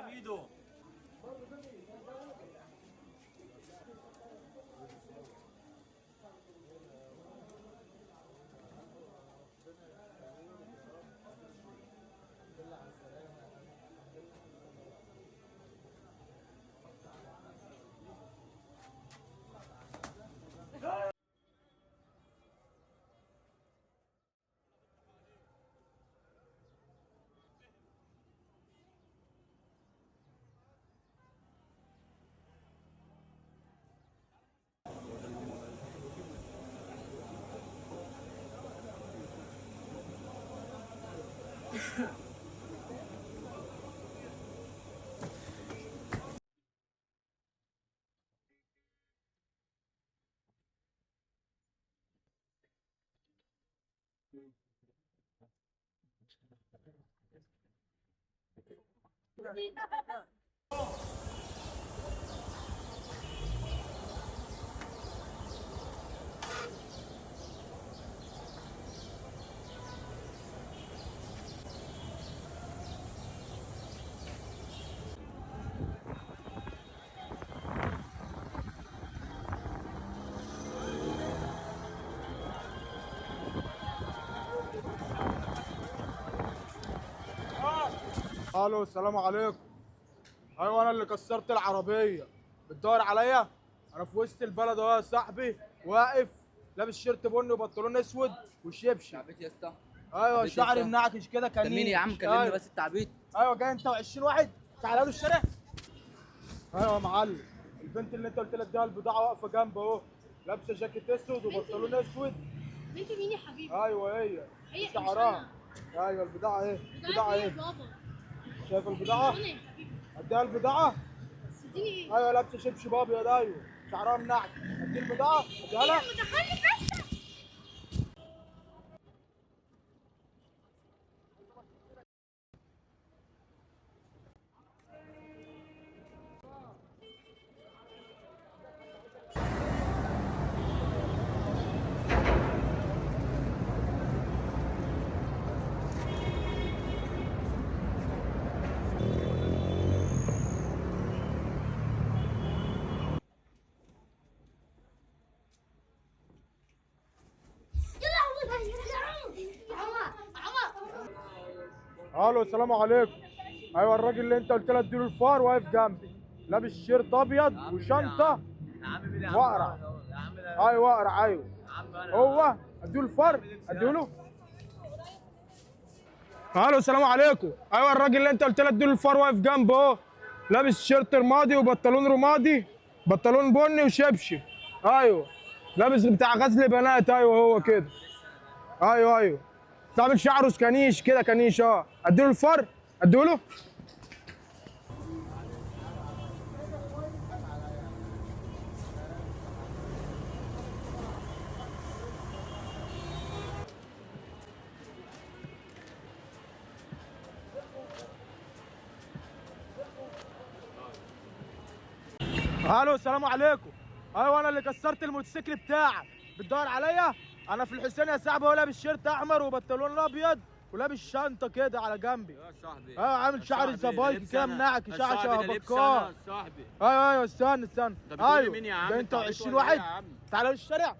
بايده. الو السلام عليكم. ايوه انا اللي كسرت العربيه. بتدور عليا؟ انا في وسط البلد اهو يا صاحبي، واقف لابس شيرت بني وبنطلون اسود وشبشب. تعبيط يا اسطى. ايوه تعبيط يا شعري اسطى. منعكش كده ده مين يا عم؟ كنيش. كلمني أيوة. بس التعبيط. ايوه جاي انت و20 واحد تعالوا الشارع. ايوه يا معلم، البنت اللي انت قلت لك دي البضاعه واقفه جنب اهو، لابسه جاكيت اسود وبنطلون اسود. بنت مين يا حبيبي؟ ايوه هي شعرها. ايوه البضاعه اهي، البضاعه ايه يا اهي. بابا؟ شايف البضاعه؟ انا يا حبيبي اديها البضاعه. بس اديني ايه؟ ايوه لابسه شبشب ابيض، ايوه شعرها منعكس. ادي البضاعه اديها لها. متخلف انت. الو السلام عليكم. ايوه الراجل اللي انت قلت له اديله الفار واقف جنبي، لابس شيرت ابيض وشنطه واقرع. ايوه واقرع ايوه. هو اديله الفار اديله. الو السلام عليكم. ايوه الراجل اللي انت قلت له اديله الفار واقف جنبه اهو، لابس شيرت رمادي وبنطلون رمادي، بنطلون بني وشبشب. ايوه لابس بتاع غزل بنات. ايوه هو كده. ايوه عامل شعره كنيش كده كنيش. اديله الفر اديله. الو السلام عليكم. ايوه انا اللي كسرت الموتوسيكل بتاعك. بتدور عليا؟ انا في الحسين يا صاحبي، هو لابس شيرت احمر وبنطلون ابيض ولابس شنطه كده على جنبي. يا صاحبي عامل شعري زبايط كده منعكش شعر بكار. صاحبي. ايوه استنى. بتقول مين يا عم؟ ده انت تعبيط و20 ولا واحد إيه يا عم؟ تعالوا الشارع.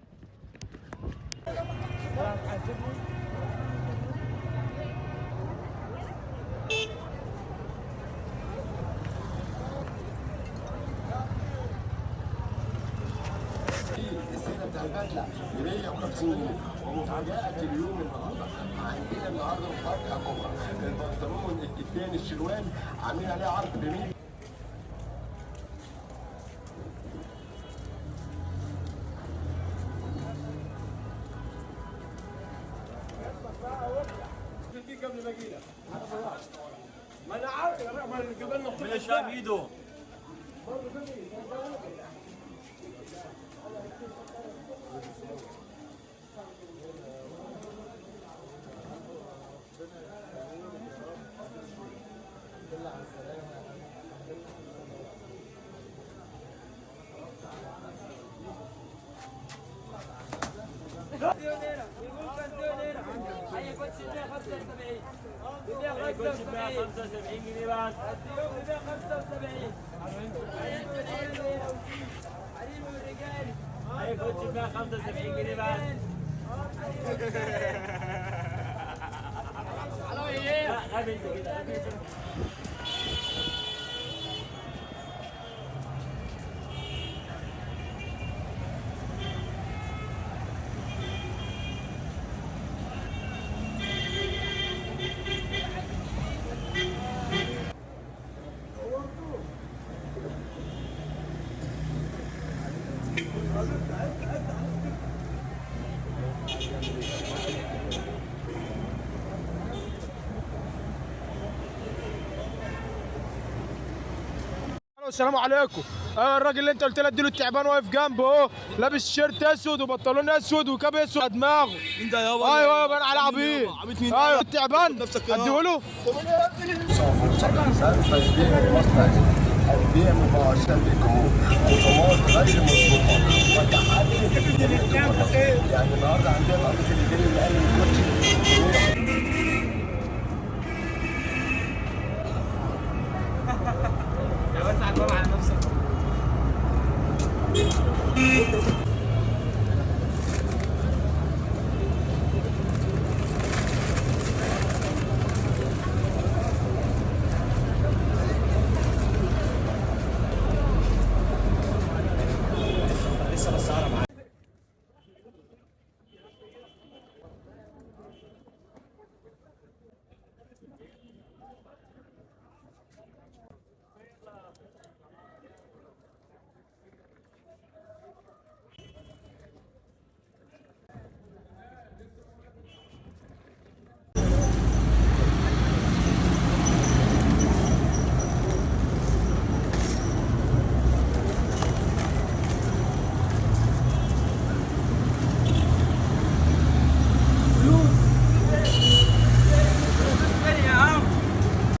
السنه بتاع البدله ب 150 جنيه. ومفاجاه اليوم النهارده عندنا النهارده مفاجاه كبرى. البنطلون الكتان الشلوان عاملين عليه عرض ب 100. قبل ما اجي لك ما انا عارف ما قبلنا مش بايده. اي كوتش 175. 75 جنيه بس. هيخش فيها 75 جنيه بس. لا غبي انت كده غبي انت. السلام عليكم. الراجل اللي انت قلت لي اديله التعبان واقف جنبه اهو، لابس شيرت اسود وبنطلون اسود وكاب اسود على دماغه. مين ده يابا؟ ايوه يابا انا على عبيد. عبيد مين؟ ايوه التعبان اديهوله. تشبيه مصنع البيع مباشرة بكم خطوات غير مسبوقة وتحدي يعني النهارده عندنا قضية الدين اللي قال الكرسي يا بس على الباب على نفسك.